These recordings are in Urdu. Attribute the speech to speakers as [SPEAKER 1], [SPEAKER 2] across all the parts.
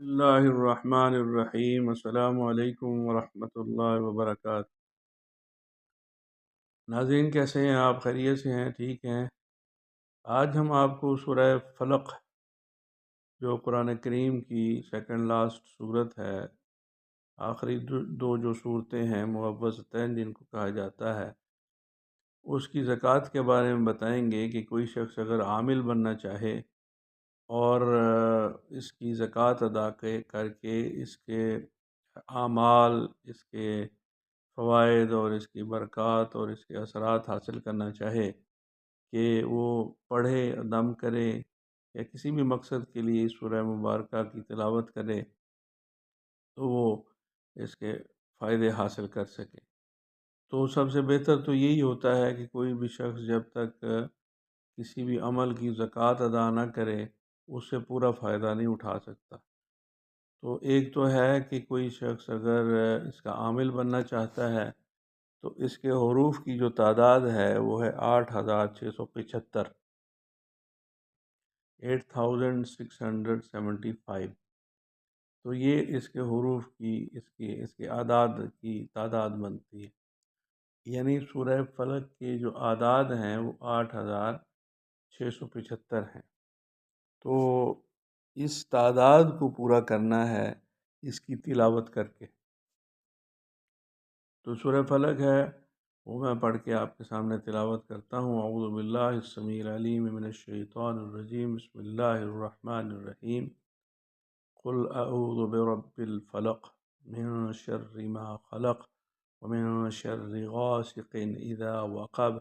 [SPEAKER 1] اللہ الرحمن الرحیم، السلام علیکم ورحمۃ اللہ وبرکاتہ۔ ناظرین، کیسے ہیں آپ؟ خیریت سے ہیں؟ ٹھیک ہیں؟ آج ہم آپ کو سورہ فلق، جو قرآن کریم کی سیکنڈ لاسٹ صورت ہے، آخری دو جو صورتیں ہیں معوذتین جن کو کہا جاتا ہے، اس کی زکوٰۃ کے بارے میں بتائیں گے کہ کوئی شخص اگر عامل بننا چاہے اور اس کی زکوٰۃ ادا کر کے اس کے اعمال، اس کے فوائد اور اس کی برکات اور اس کے اثرات حاصل کرنا چاہے، کہ وہ پڑھے، دم کرے یا کسی بھی مقصد کے لیے اس سورہ مبارکہ کی تلاوت کرے، تو وہ اس کے فائدے حاصل کر سکے۔ تو سب سے بہتر تو یہی ہوتا ہے کہ کوئی بھی شخص جب تک کسی بھی عمل کی زکوٰۃ ادا نہ کرے، اس سے پورا فائدہ نہیں اٹھا سکتا۔ تو ایک تو ہے کہ کوئی شخص اگر اس کا عامل بننا چاہتا ہے تو اس کے حروف کی جو تعداد ہے وہ ہے 8675، 8675۔ تو یہ اس کے حروف کی اس کے اعداد کی تعداد بنتی ہے، یعنی سورہ فلق کے جو اعداد ہیں وہ 8675 ہیں۔ تو اس تعداد کو پورا کرنا ہے اس کی تلاوت کر کے۔ تو سورہ فلق ہے، وہ میں پڑھ کے آپ کے سامنے تلاوت کرتا ہوں۔ اعوذ باللہ السمیع العلیم من الشیطان الرجیم، بسم اللہ الرحمن الرحیم۔ قل اعوذ برب الفلق من شر ما خلق ومن شر غاسق اذا وقب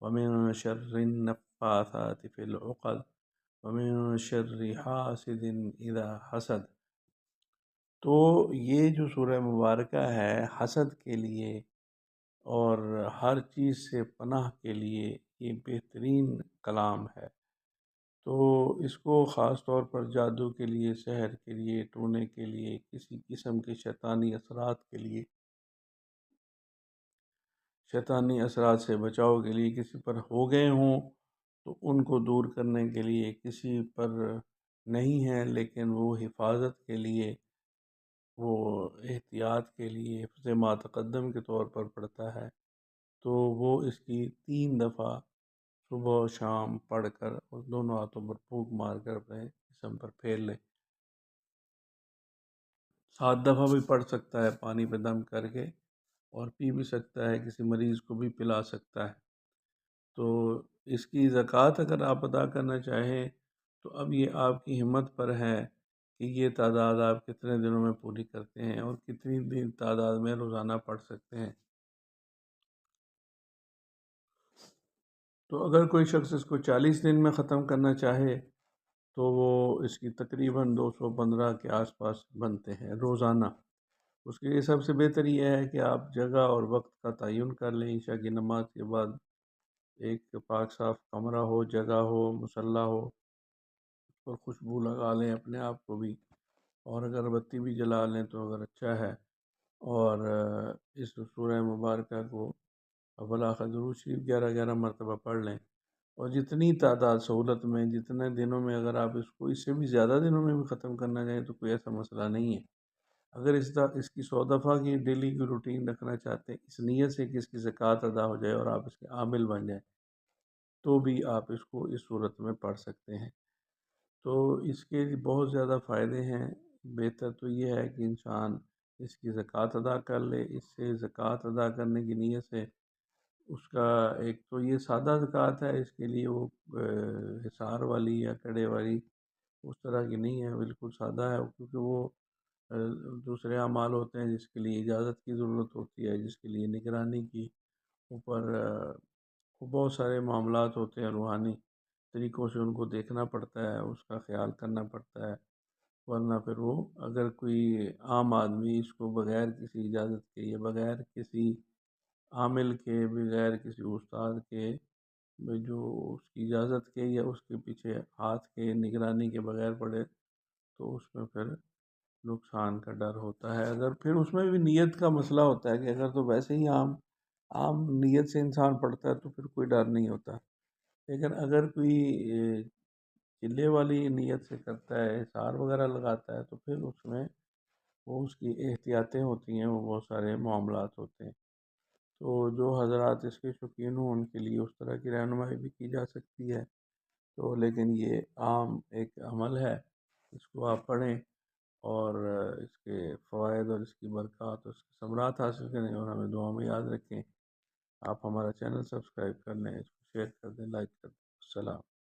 [SPEAKER 1] ومن شر النفاثات في العقد ومن شر حاسد اذا حسد۔ تو یہ جو سورہ مبارکہ ہے حسد کے لیے اور ہر چیز سے پناہ کے لیے یہ بہترین کلام ہے۔ تو اس کو خاص طور پر جادو کے لیے، سحر کے لیے، ٹونے کے لیے، کسی قسم کے شیطانی اثرات کے لیے، شیطانی اثرات سے بچاؤ کے لیے، کسی پر ہو گئے ہوں تو ان کو دور کرنے کے لیے، کسی پر نہیں ہے لیکن وہ حفاظت کے لیے، وہ احتیاط کے لیے، حفظ ما تقدم کے طور پر پڑھتا ہے، تو وہ اس کی 3 دفعہ صبح و شام پڑھ کر اور دونوں ہاتھوں پر پھونک مار کر اپنے جسم پر پھیر لے۔ 7 دفعہ بھی پڑھ سکتا ہے پانی پہ دم کر کے، اور پی بھی سکتا ہے، کسی مریض کو بھی پلا سکتا ہے۔ تو اس کی زکوٰۃ اگر آپ ادا کرنا چاہیں تو اب یہ آپ کی ہمت پر ہے کہ یہ تعداد آپ کتنے دنوں میں پوری کرتے ہیں اور کتنی دن تعداد میں روزانہ پڑھ سکتے ہیں۔ تو اگر کوئی شخص اس کو 40 دن میں ختم کرنا چاہے تو وہ اس کی تقریباً 215 کے آس پاس بنتے ہیں روزانہ۔ اس کے لیے سب سے بہتر یہ ہے کہ آپ جگہ اور وقت کا تعین کر لیں۔ عشاء کی نماز کے بعد ایک پاک صاف کمرہ ہو، جگہ ہو، مصلی ہو، اس پر خوشبو لگا لیں اپنے آپ کو بھی، اور اگر بتی بھی جلا لیں تو اگر اچھا ہے، اور اس سورہ مبارکہ کو بالآخر درود شریف 11 مرتبہ پڑھ لیں، اور جتنی تعداد سہولت میں، جتنے دنوں میں، اگر آپ اس کو اس سے بھی زیادہ دنوں میں بھی ختم کرنا چاہیں تو کوئی ایسا مسئلہ نہیں ہے۔ اگر اس کی 100 دفعہ کی ڈیلی کی روٹین رکھنا چاہتے ہیں، اس نیت سے کہ اس کی زکوٰۃ ادا ہو جائے اور آپ اس کے عامل بن جائیں، تو بھی آپ اس کو اس صورت میں پڑھ سکتے ہیں۔ تو اس کے بہت زیادہ فائدے ہیں۔ بہتر تو یہ ہے کہ انسان اس کی زکوٰۃ ادا کر لے۔ اس سے زکوٰۃ ادا کرنے کی نیت سے اس کا ایک تو یہ سادہ زکوٰۃ ہے، اس کے لیے وہ حصار والی یا کڑے والی اس طرح کی نہیں ہے، بالکل سادہ ہے، کیونکہ وہ دوسرے اعمال ہوتے ہیں جس کے لیے اجازت کی ضرورت ہوتی ہے، جس کے لیے نگرانی کی اوپر بہت سارے معاملات ہوتے ہیں، روحانی طریقوں سے ان کو دیکھنا پڑتا ہے، اس کا خیال کرنا پڑتا ہے، ورنہ پھر وہ اگر کوئی عام آدمی اس کو بغیر کسی اجازت کے یا بغیر کسی عامل کے، بغیر کسی استاد کے، جو اس کی اجازت کے یا اس کے پیچھے ہاتھ کے نگرانی کے بغیر پڑھے تو اس میں پھر نقصان کا ڈر ہوتا ہے۔ اگر پھر اس میں بھی نیت کا مسئلہ ہوتا ہے کہ اگر تو ویسے ہی عام نیت سے انسان پڑھتا ہے تو پھر کوئی ڈر نہیں ہوتا، لیکن اگر کوئی چلے والی نیت سے کرتا ہے، حصار وغیرہ لگاتا ہے، تو پھر اس میں وہ اس کی احتیاطیں ہوتی ہیں، وہ بہت سارے معاملات ہوتے ہیں۔ تو جو حضرات اس کے شوقین ہوں ان کے لیے اس طرح کی رہنمائی بھی کی جا سکتی ہے۔ تو لیکن یہ عام ایک عمل ہے، اس کو آپ پڑھیں اور اس کے فوائد اور اس کی برکات اور اس کے ثمرات حاصل کریں، اور ہمیں دعا میں یاد رکھیں۔ آپ ہمارا چینل سبسکرائب کر لیں، اس کو شیئر کر دیں، لائک کر دیں۔ السلام۔